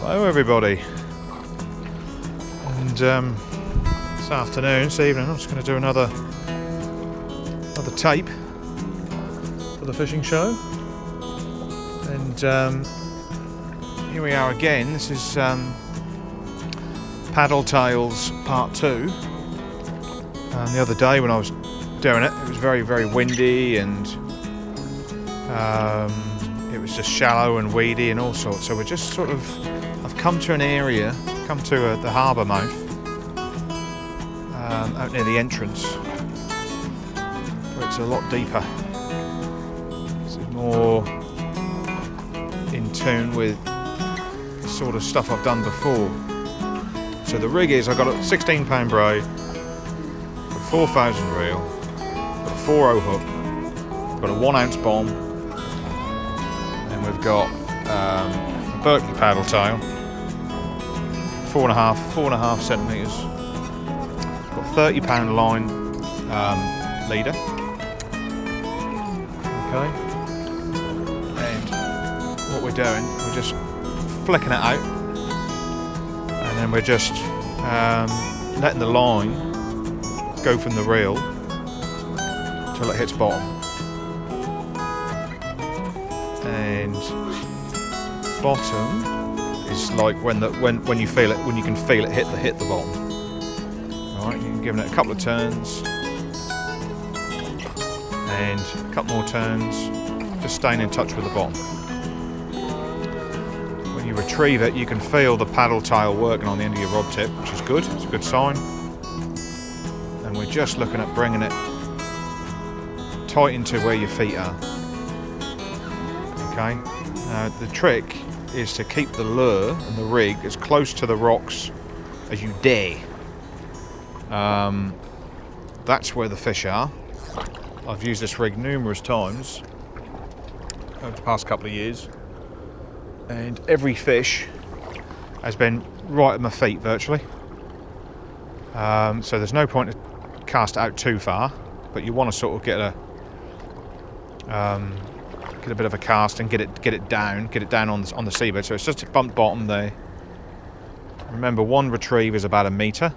Hello everybody, and this afternoon, this evening, I'm just going to do another tape for the fishing show, and here we are again. This is Paddle Tales Part 2. The other day when I was doing it, it was very, very windy, and it was just shallow and weedy and all sorts. So we're just sort of, I've come to an area, the harbour mouth, out near the entrance, where it's a lot deeper. It's more in tune with the sort of stuff I've done before. So the rig is, I've got a 16-pound braid, a 4,000 reel, got a 4.0 hook, got a 1 ounce bomb, and we've got a Berkeley paddle tail, 4.5 centimetres. Got 30-pound line leader. Okay, and what we're doing, we're just flicking it out, and then we're just letting the line go from the reel till it hits bottom. And bottom is like when you feel it, when you can feel it hit the bottom. All right, you're giving it a couple of turns and a couple more turns, just staying in touch with the bottom. When you retrieve it, you can feel the paddle tail working on the end of your rod tip, which is good. It's a good sign. And we're just looking at bringing it tight into where your feet are. Okay. Now the trick is to keep the lure and the rig as close to the rocks as you dare. That's where the fish are. I've used this rig numerous times over the past couple of years, and every fish has been right at my feet virtually. So there's no point to cast it out too far, but you want to sort of get a bit of a cast and get it down on the seabed. So it's just a bumped bottom there. Remember, one retrieve is about 1 metre.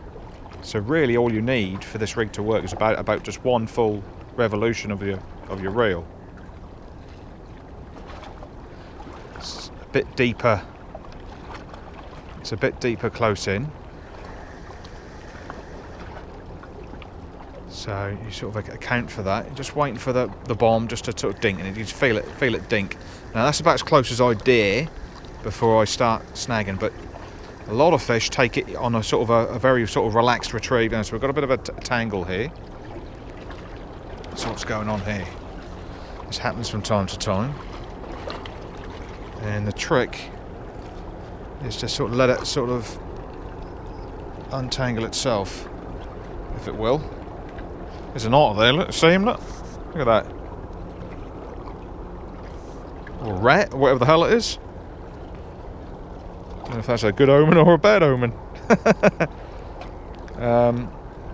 So really all you need for this rig to work is about just one full revolution of your reel. It's a bit deeper. It's a bit deeper close in. So you sort of account for that. You're just waiting for the bomb just to sort of dink, and you just feel it dink. Now that's about as close as I dare before I start snagging, but a lot of fish take it on a sort of a very sort of relaxed retrieve. And so we've got a bit of a tangle here. That's what's going on here. This happens from time to time. And the trick is to sort of let it sort of untangle itself, if it will. There's an otter there, look, see him, look at that. Or a rat, or whatever the hell it is. I don't know if that's a good omen or a bad omen.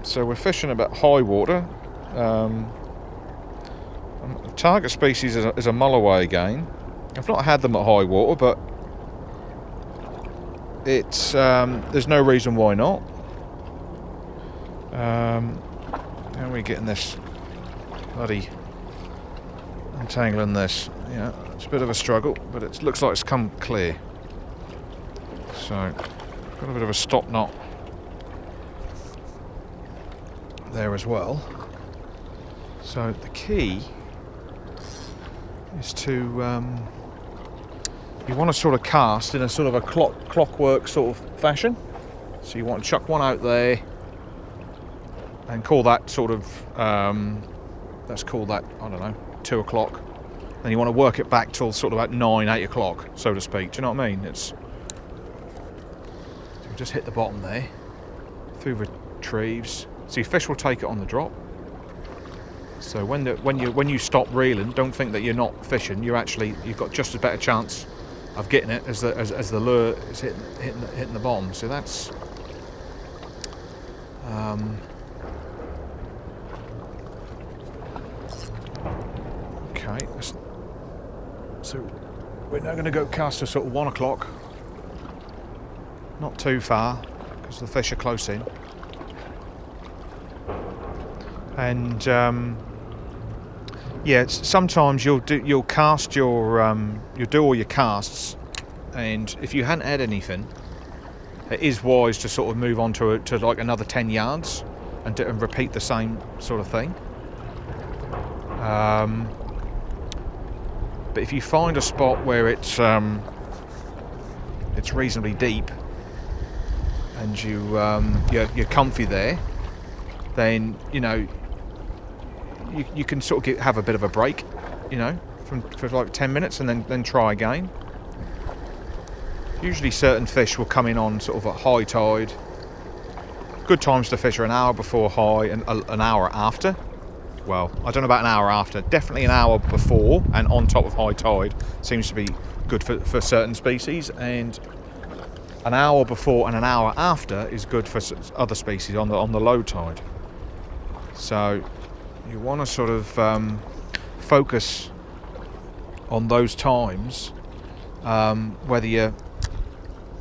So we're fishing about high water. Target species is a mulloway again. I've not had them at high water, but it's there's no reason why not. How are we getting this bloody untangling this? Yeah, it's a bit of a struggle, but it looks like it's come clear. So got a bit of a stop knot there as well. So the key is to you want to sort of cast in a sort of a clockwork sort of fashion. So you want to chuck one out there and call that sort of let's call that, I don't know, 2 o'clock. Then you want to work it back till sort of about 9, 8 o'clock, so to speak. Do you know what I mean? It's so just hit the bottom there through retrieves. See, fish will take it on the drop. So when you stop reeling, don't think that you're not fishing. You've got just as better chance of getting it as the lure is hitting the bottom. So that's okay. So we're now going to go cast to sort of 1 o'clock. not too far because the fish are close in. And yeah, sometimes you'll do all your casts, and if you hadn't had anything, it is wise to sort of move on to like another 10 yards and repeat the same sort of thing. But if you find a spot where it's reasonably deep and you're comfy there, then you can sort of have a bit of a break, for like 10 minutes and then try again. Usually certain fish will come in on sort of a high tide. Good times to fish are an hour before high and an hour after. Well, I don't know about an hour after, definitely an hour before and on top of high tide seems to be good for certain species, and an hour before and an hour after is good for other species on the low tide. So you want to sort of focus on those times, whether you're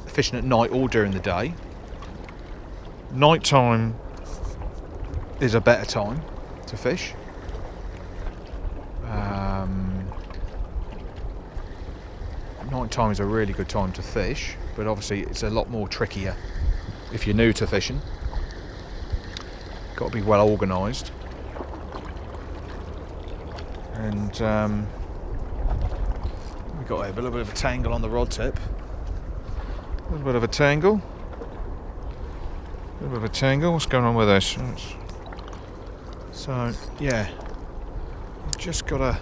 fishing at night or during the day. Night time is a better time to fish. Night time is a really good time to fish, but obviously it's a lot more trickier if you're new to fishing. Got to be well organised. And we got a little bit of a tangle on the rod tip. A little bit of a tangle. A little bit of a tangle. What's going on with this? So yeah, you've just got to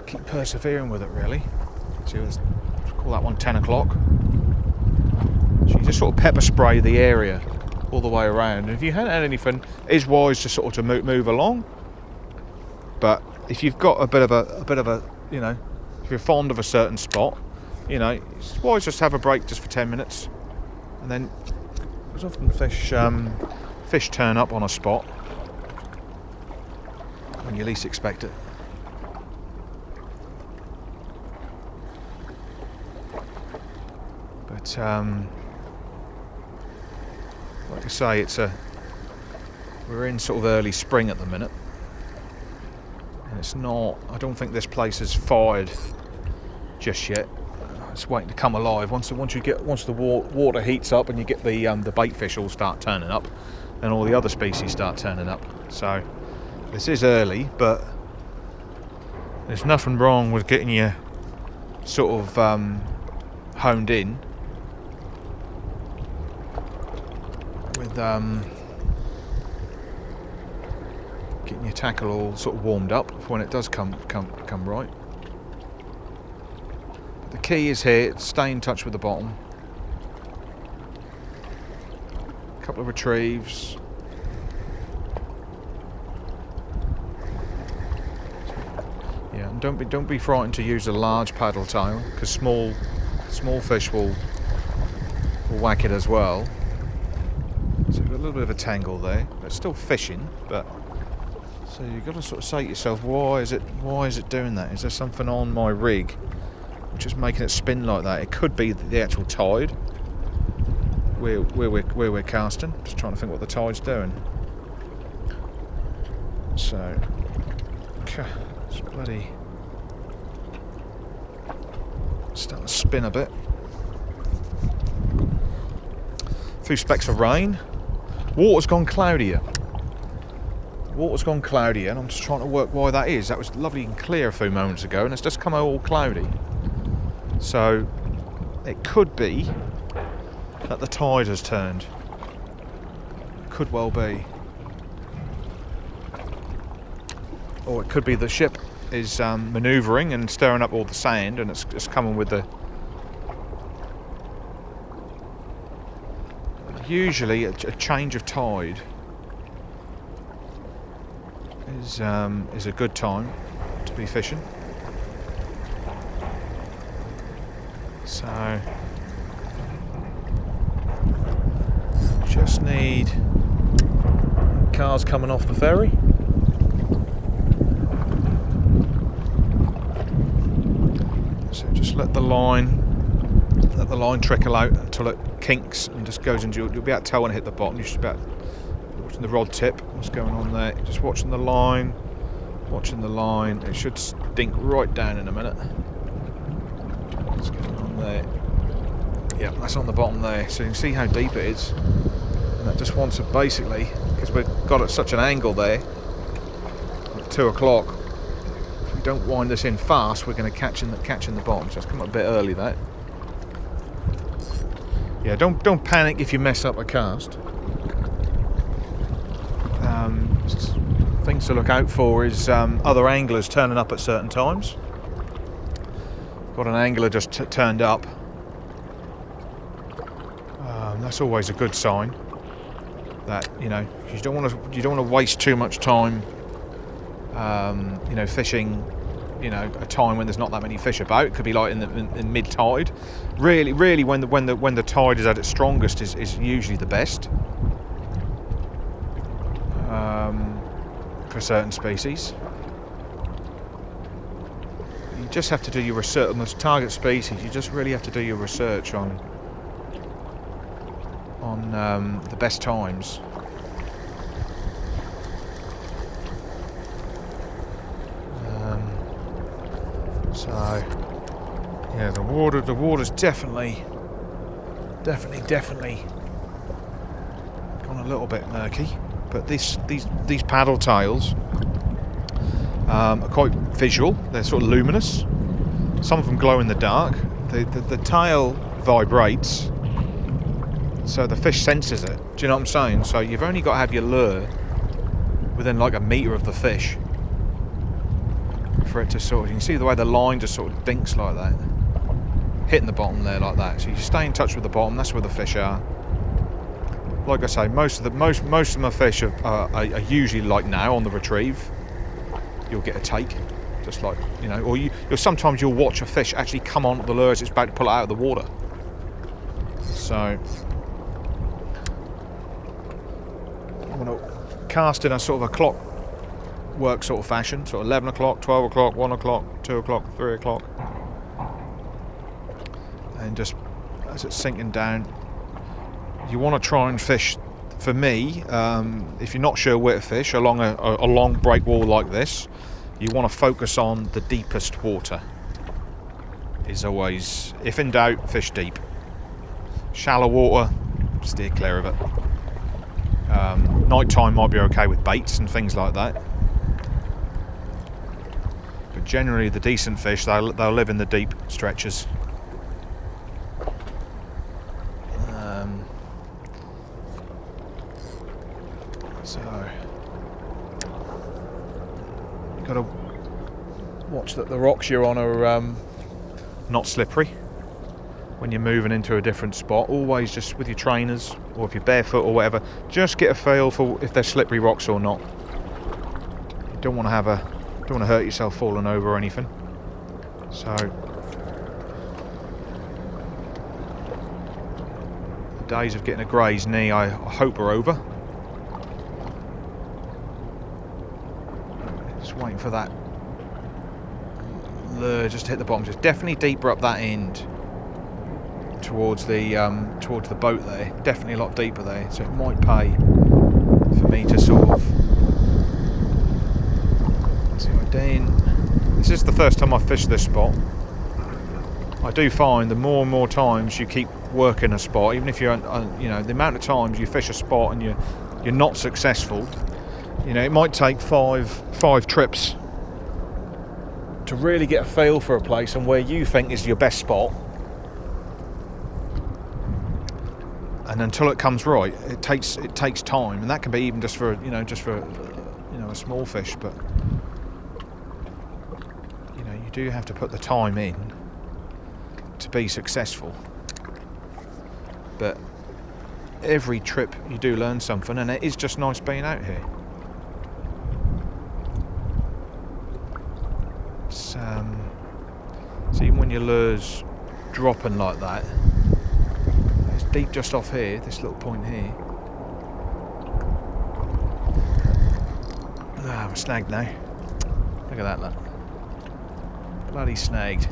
keep persevering with it, really. So let's call that one 10 o'clock. So you just sort of pepper spray the area all the way around. And if you hadn't had anything, it is wise to sort of move along. But if you've got a bit of a, if you're fond of a certain spot, it's wise just to have a break just for 10 minutes. And then there's often fish turn up on a spot when you least expect it. But like I say, we're in sort of early spring at the minute, and it's not. I don't think this place is fired just yet. It's waiting to come alive. Once the water heats up and you get the bait fish all start turning up, then all the other species start turning up. So this is early, but there's nothing wrong with getting you sort of honed in with getting your tackle all sort of warmed up for when it does come right. But the key is here, stay in touch with the bottom. A couple of retrieves. Yeah, and don't be frightened to use a large paddle tail, because small fish will whack it as well. So you've got a little bit of a tangle there. It's still fishing, but so you've got to sort of say to yourself, why is it doing that? Is there something on my rig which is making it spin like that? It could be the actual tide where we're casting. Just trying to think what the tide's doing. So it's bloody starting to spin a bit. A few specks of rain. Water's gone cloudier. And I'm just trying to work why that is. That was lovely and clear a few moments ago, and it's just come all cloudy. So it could be that the tide has turned. Could well be. Or it could be the ship is manoeuvring and stirring up all the sand, and it's coming with the... Usually a change of tide is a good time to be fishing. So just need cars coming off the ferry. So just let the line let the line trickle out until it kinks and just goes into, you'll be able to tell when it hit the bottom. You should be able to, watching the rod tip, what's going on there, just watching the line, it should stink right down in a minute. What's going on there? Yeah, that's on the bottom there, so you can see how deep it is. And that just wants to basically, because we've got at such an angle there, at 2 o'clock, if we don't wind this in fast, we're going to catch in the bottom. So it's come up a bit early, that. Yeah, don't panic if you mess up a cast. Things to look out for is other anglers turning up at certain times. Got an angler just turned up. That's always a good sign. That, you know, you don't want to waste too much time, you know, fishing, you know, a time when there's not that many fish about. It could be like in mid tide. Really, when the tide is at its strongest is usually the best for certain species. You just have to do your research on this target species. You just really have to do your research on the best times. So yeah, the water's definitely gone a little bit murky, but these paddle tails are quite visual. They're sort of luminous. Some of them glow in the dark. The tail vibrates, so the fish senses it. Do you know what I'm saying? So you've only got to have your lure within like a metre of the fish for it to sort of, you can see the way the line just sort of dinks like that, hitting the bottom there like that. So you stay in touch with the bottom. That's where the fish are. Like I say, most of my fish are usually like now on the retrieve. You'll get a take, just like, you know, or sometimes you'll watch a fish actually come on the lure as it's about to pull it out of the water. So I'm going to cast in a sort of a clockwork sort of fashion, sort of 11 o'clock, 12 o'clock, 1 o'clock, 2 o'clock, 3 o'clock, and just as it's sinking down, you want to try and fish, for me, if you're not sure where to fish along a long break wall like this, you want to focus on the deepest water. Is always, if in doubt, fish deep. Shallow water, steer clear of it. Night time might be okay with baits and things like that, but generally the decent fish, they'll live in the deep stretches. So you've got to watch that the rocks you're on are not slippery when you're moving into a different spot. Always just with your trainers, or if you're barefoot or whatever, just get a feel for if they're slippery rocks or not. You don't want to hurt yourself falling over or anything. So the days of getting a grazed knee, I hope, are over. Just waiting for that lure just to hit the bottom. Just definitely deeper up that end towards the boat there. Definitely a lot deeper there. So it might pay for me to sort of see what I'm doing. This is the first time I've fished this spot. I do find the more and more times you keep working a spot, even if you're, you know, the amount of times you fish a spot and you're not successful. You know, it might take five trips to really get a feel for a place and where you think is your best spot. And until it comes right, it takes time, and that can be even just for a small fish. But you know, you do have to put the time in to be successful. But every trip you do learn something, and it is just nice being out here. So even when your lure's dropping like that, it's deep just off here, this little point here. Ah, we're snagged now. Look at that, look. Bloody snagged.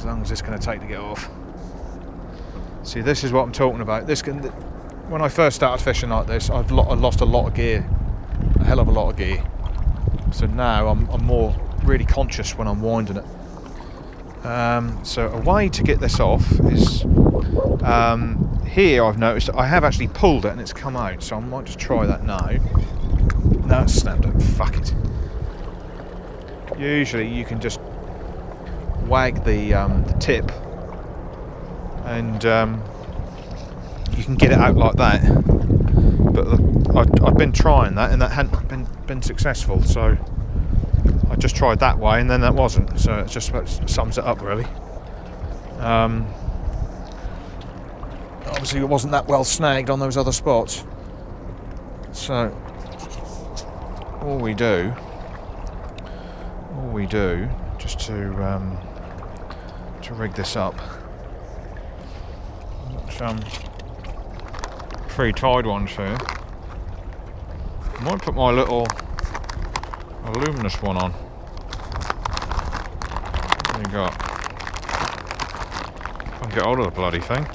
as long as it's going to take to get off. See, this is what I'm talking about. When I first started fishing like this, I lost a lot of gear, a hell of a lot of gear. So now I'm more really conscious when I'm winding it. So a way to get this off is here. I've noticed that I have actually pulled it and it's come out, so I might just try that now. No, it's snapped up. Fuck it. Usually you can just wag the tip and you can get it out like that, but I've been trying that and that hadn't been successful, so I just tried that way and then that wasn't, so it just about sums it up really. Obviously it wasn't that well snagged on those other spots, so all we do just to rig this up, some pre-tied ones here. I might put my little luminous one on. What do you got? I can get hold of the bloody thing.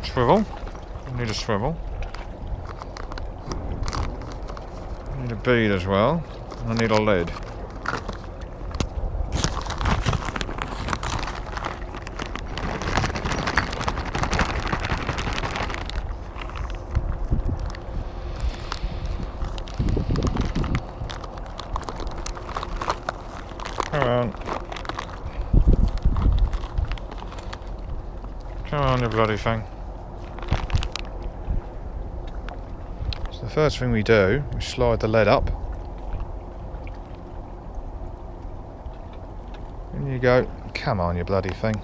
Swivel. I need a swivel. I need a bead as well. And I need a lead. Come on, you bloody thing. So the first thing we do, we slide the lead up. And you go, come on, you bloody thing.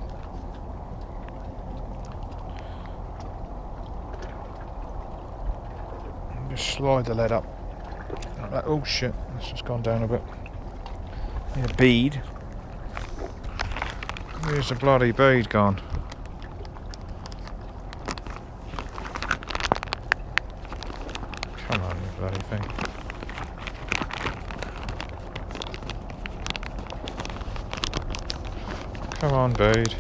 And just slide the lead up. Like that. Oh shit, that's just gone down a bit. Need a bead. Where's the bloody bead gone? Come on, you bloody thing. Come on, bead.